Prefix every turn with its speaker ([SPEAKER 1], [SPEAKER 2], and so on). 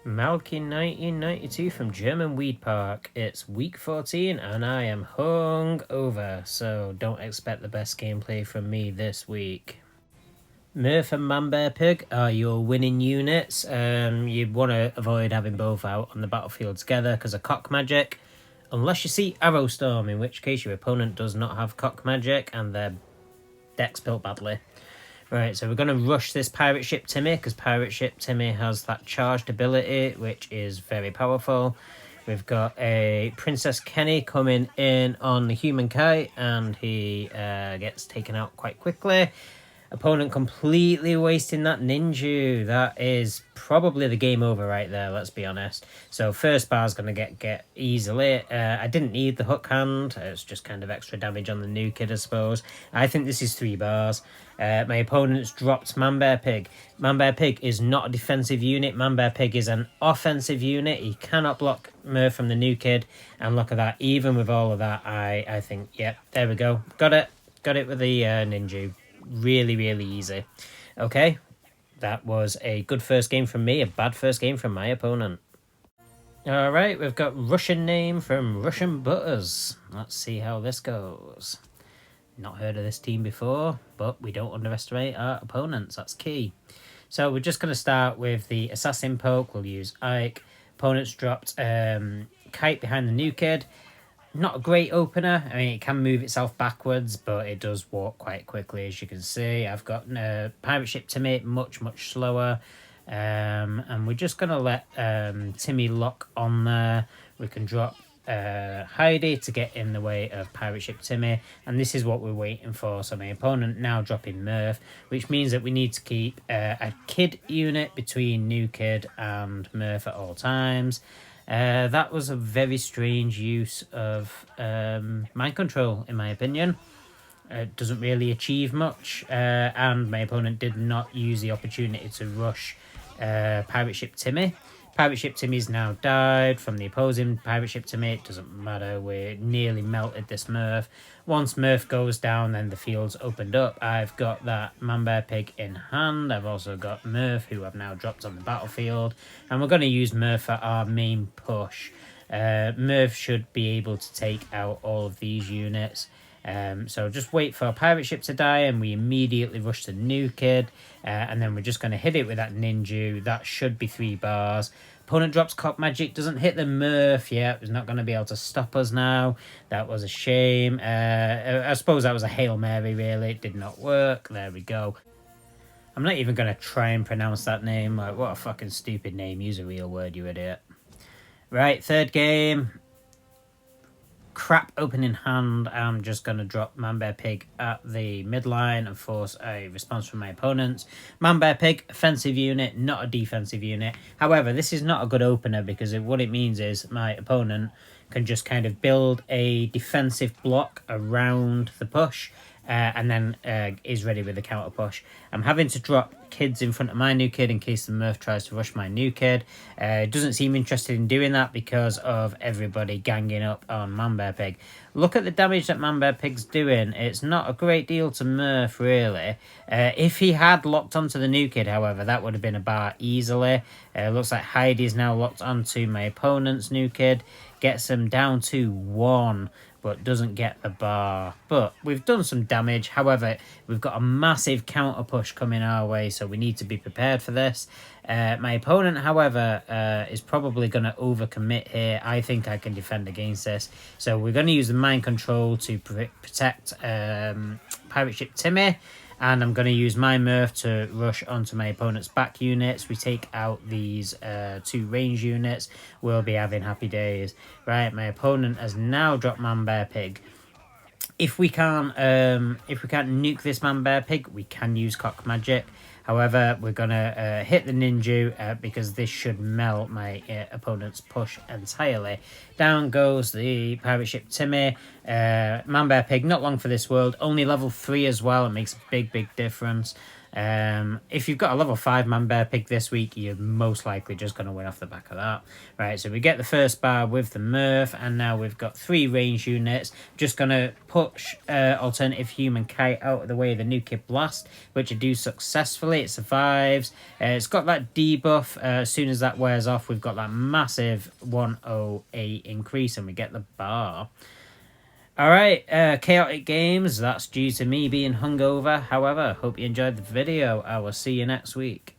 [SPEAKER 1] Malky 1992 from German Weed Park. It's week 14 and I am hung over, so don't expect the best gameplay from me this week. Murph and Manbear Pig are your winning units. You'd want to avoid having both out on the battlefield together because of cock magic. Unless you see Arrow Storm, in which case your opponent does not have cock magic and their deck's built badly. Right, so we're going to rush this Pirate Ship Timmy, because Pirate Ship Timmy has that charged ability, which is very powerful. We've got a Princess Kenny coming in on the Human Kite, and he gets taken out quite quickly. Opponent completely wasting that ninja. That is probably the game over right there, let's be honest. So first bar's going to get easily. I didn't need the hook hand. It's just kind of extra damage on the new kid, I suppose. I think this is 3 bars. My opponent's dropped Manbear Pig. Manbear Pig is not a defensive unit. Manbear Pig is an offensive unit. He cannot block Murph from the new kid. And look at that. Even with all of that, I think, yep, there we go. Got it. Got it with the ninja. Really, really easy. Okay, that was a good first game from me, a bad first game from my opponent. Alright, we've got Russian name from Russian Butters. Let's see how this goes. Not heard of this team before, but we don't underestimate our opponents, that's key. So we're just going to start with the Assassin Poke. We'll use Ike. Opponent's dropped Kite behind the new kid. Not a great opener. I mean, it can move itself backwards, but it does walk quite quickly, as you can see. I've got Pirate Ship Timmy, much slower. And we're just going to let Timmy lock on there. We can drop Heidi to get in the way of Pirate Ship Timmy. And this is what we're waiting for. So my opponent now dropping Murph, which means that we need to keep a kid unit between new kid and Murph at all times. That was a very strange use of mind control, in my opinion. It doesn't really achieve much, and my opponent did not use the opportunity to rush Pirate Ship Timmy. Pirate Ship Timmy's now died from the opposing Pirate Ship Timmy. It doesn't matter, we nearly melted this Murph. Once Murph goes down, then the field's opened up. I've got that Manbear Pig in hand. I've also got Murph, who I've now dropped on the battlefield. And we're going to use Murph for our main push. Murph should be able to take out all of these units. So just wait for our Pirate Ship to die, and we immediately rush the new kid. And then we're just going to hit it with that ninja. That should be 3 bars. Opponent drops Cop Magic, doesn't hit the Murph. Yeah, it's not going to be able to stop us now. That was a shame. I suppose that was a Hail Mary, really. It did not work. There we go. I'm not even going to try and pronounce that name. Like, what a fucking stupid name. Use a real word, you idiot. Right, third game. Crap opening hand. I'm just going to drop Manbear Pig at the midline and force a response from my opponents. Manbear Pig, offensive unit, not a defensive unit. However, this is not a good opener because what it means is my opponent can just kind of build a defensive block around the push and then is ready with the counter push. I'm having to drop kids in front of my new kid in case the Murph tries to rush my new kid. Doesn't seem interested in doing that because of everybody ganging up on Manbear Pig. Look at the damage that Manbear Pig's doing. It's not a great deal to Murph, really. If he had locked onto the new kid, however, that would have been a bar easily. Looks like Heidi's now locked onto my opponent's new kid. Gets them down to 1. But doesn't get the bar. But we've done some damage. However, we've got a massive counter push coming our way, so we need to be prepared for this. My opponent, however, is probably going to overcommit here. I think I can defend against this. So we're going to use the mind control to protect Pirate Ship Timmy. And I'm going to use my Murph to rush onto my opponent's back units. We take out these 2 range units. We'll be having happy days. Right, my opponent has now dropped Manbear Pig. If we can't nuke this Manbear Pig, we can use Cock Magic. However, we're going to hit the ninja because this should melt my opponent's push entirely. Down goes the Pirate Ship Timmy. Manbear Pig, not long for this world. Only level 3 as well. It makes a big difference. If you've got a level 5-man bear pig this week, you're most likely just going to win off the back of that. Right, so we get the first bar with the Murph, and now we've got 3 range units. Just going to push Alternative Human Kite out of the way of the Nuclear Blast, which I do successfully. It survives. It's got that debuff. As soon as that wears off, we've got that massive 108 increase, and we get the bar. Alright, Chaotic Games, that's due to me being hungover. However, hope you enjoyed the video. I will see you next week.